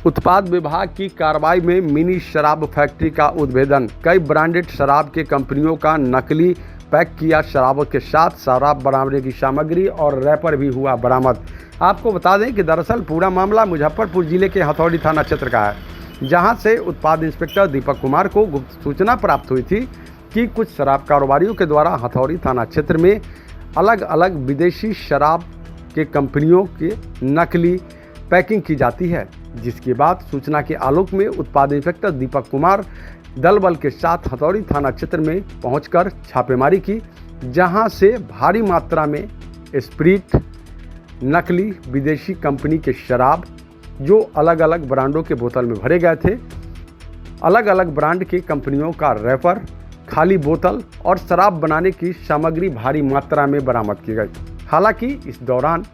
उत्पाद विभाग की कार्रवाई में मिनी शराब फैक्ट्री का उद्भेदन। कई ब्रांडेड शराब के कंपनियों का नकली पैक किया शराबों के साथ शराब बनाने की सामग्री और रैपर भी हुआ बरामद। आपको बता दें कि दरअसल पूरा मामला मुजफ्फरपुर जिले के हथौड़ी थाना क्षेत्र का है, जहां से उत्पाद इंस्पेक्टर दीपक कुमार को गुप्त सूचना प्राप्त हुई थी कि कुछ शराब कारोबारियों के द्वारा हथौड़ी थाना क्षेत्र में अलग अलग विदेशी शराब के कंपनियों के नकली पैकिंग की जाती है। जिसके बाद सूचना के आलोक में उत्पाद इंस्पेक्टर दीपक कुमार दल बल के साथ हथौड़ी थाना क्षेत्र में पहुंचकर छापेमारी की, जहां से भारी मात्रा में स्प्रिट, नकली विदेशी कंपनी के शराब जो अलग अलग ब्रांडों के बोतल में भरे गए थे, अलग अलग ब्रांड के कंपनियों का रैपर, खाली बोतल और शराब बनाने की सामग्री भारी मात्रा में बरामद की गई। हालांकि इस दौरान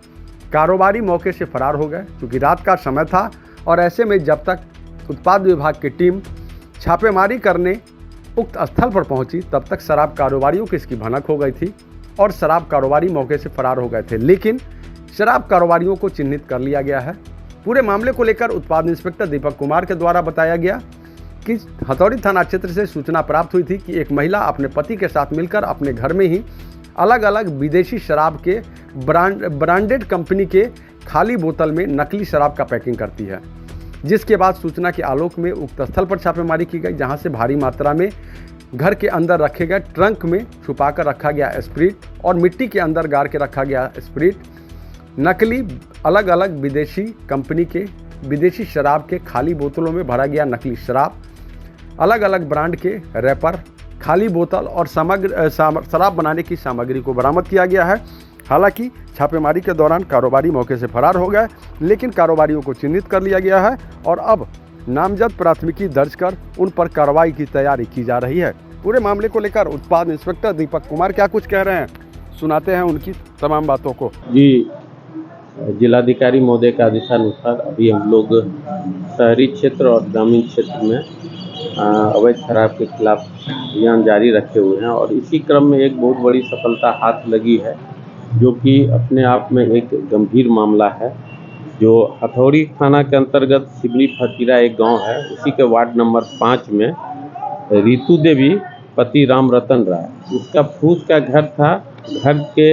कारोबारी मौके से फरार हो गए, क्योंकि रात का समय था और ऐसे में जब तक उत्पाद विभाग की टीम छापेमारी करने उक्त स्थल पर पहुंची तब तक शराब कारोबारियों की इसकी भनक हो गई थी और शराब कारोबारी मौके से फरार हो गए थे। लेकिन शराब कारोबारियों को चिन्हित कर लिया गया है। पूरे मामले को लेकर उत्पाद इंस्पेक्टर दीपक कुमार के द्वारा बताया गया कि हथौड़ी थाना क्षेत्र से सूचना प्राप्त हुई थी कि एक महिला अपने पति के साथ मिलकर अपने घर में ही अलग अलग विदेशी शराब के ब्रांडेड कंपनी के खाली बोतल में नकली शराब का पैकिंग करती है। जिसके बाद सूचना के आलोक में उक्त स्थल पर छापेमारी की गई, जहां से भारी मात्रा में घर के अंदर रखे गए ट्रंक में छुपाकर रखा गया स्प्रिट और मिट्टी के अंदर गाड़ के रखा गया स्प्रिट, नकली अलग अलग विदेशी कंपनी के विदेशी शराब के खाली बोतलों में भरा गया नकली शराब, अलग अलग ब्रांड के रैपर, खाली बोतल और शराब बनाने की सामग्री को बरामद किया गया है। हालांकि छापेमारी के दौरान कारोबारी मौके से फरार हो गए, लेकिन कारोबारियों को चिन्हित कर लिया गया है और अब नामजद प्राथमिकी दर्ज कर उन पर कार्रवाई की तैयारी की जा रही है। पूरे मामले को लेकर उत्पाद इंस्पेक्टर दीपक कुमार क्या कुछ कह रहे हैं, सुनाते हैं उनकी तमाम बातों को। जी, जिलाधिकारी महोदय के आदेशानुसार अभी हम लोग शहरी क्षेत्र और ग्रामीण क्षेत्र में अवैध शराब के खिलाफ अभियान जारी रखे हुए हैं और इसी क्रम में एक बहुत बड़ी सफलता हाथ लगी है, जो कि अपने आप में एक गंभीर मामला है। जो हथौड़ी थाना के अंतर्गत सिबली फकीरा एक गांव है, उसी के वार्ड नंबर 5 में रीतू देवी पति राम रतन राय, उसका फूस का घर था। घर के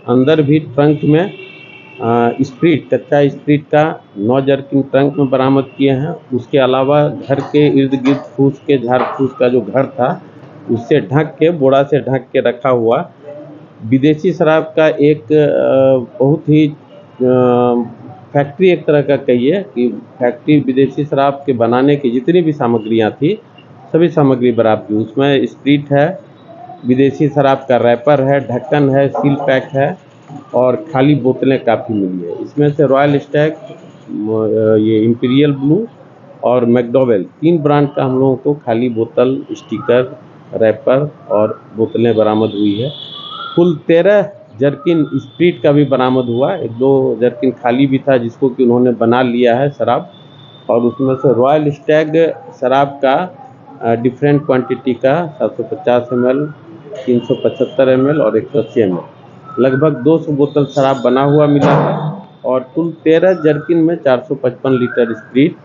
अंदर भी ट्रंक में स्प्रिट, कच्चा स्प्रिट का 9 जर्किन ट्रंक में बरामद किए हैं। उसके अलावा घर के इर्द गिर्द फूस के झाड़ फूस का जो घर था उससे ढक के, बोरा से ढक के रखा हुआ विदेशी शराब का एक बहुत ही फैक्ट्री, एक तरह का कहिए कि फैक्ट्री विदेशी शराब के बनाने की जितनी भी सामग्रियां थी सभी सामग्री बरामद की। उसमें स्प्रिट है, विदेशी शराब का रैपर है, ढक्कन है, सील पैक है और खाली बोतलें काफ़ी मिली है। इसमें से रॉयल स्टैग, ये इंपीरियल ब्लू और मैकडॉवेल 3 ब्रांड का हम लोगों को खाली बोतल, स्टिकर, रैपर और बोतलें बरामद हुई है। कुल 13 जर्किन स्प्रिट का भी बरामद हुआ। 1-2 जर्किन खाली भी था जिसको कि उन्होंने बना लिया है शराब, और उसमें से रॉयल स्टैग शराब का डिफरेंट क्वांटिटी का 750 ml, 375 ml और 180 ml लगभग 200 बोतल शराब बना हुआ मिला है और कुल 13 जर्किन में 455 लीटर स्प्रिट,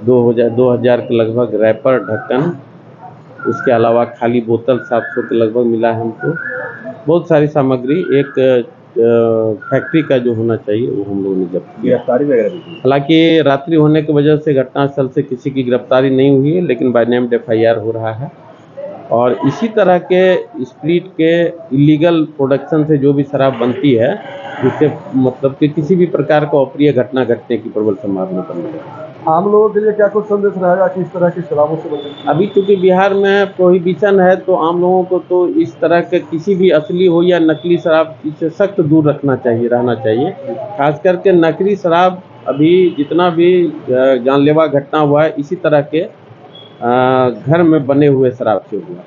2000 के लगभग रैपर, ढक्कन, उसके अलावा खाली बोतल 700 के लगभग मिला है हमको। बहुत सारी सामग्री एक फैक्ट्री का जो होना चाहिए वो हम लोगों ने जब्त किया। हालांकि रात्रि होने की वजह से घटनास्थल से किसी की गिरफ्तारी नहीं हुई है, लेकिन बाय नेम FIR हो रहा है। और इसी तरह के स्प्रिट के इलीगल प्रोडक्शन से जो भी शराब बनती है, उससे मतलब कि किसी भी प्रकार का अप्रिय घटना घटने की प्रबल संभावना बनी है। आम लोगों के लिए क्या कुछ संदेश रहेगा कि इस तरह की शराबों से बचें? अभी चूंकि बिहार में प्रोहिबिशन है तो आम लोगों को तो इस तरह के किसी भी असली हो या नकली शराब से सख्त दूर रहना चाहिए। खास करके नकली शराब, अभी जितना भी जानलेवा घटना हुआ है इसी तरह के घर में बने हुए शराब से हुआ।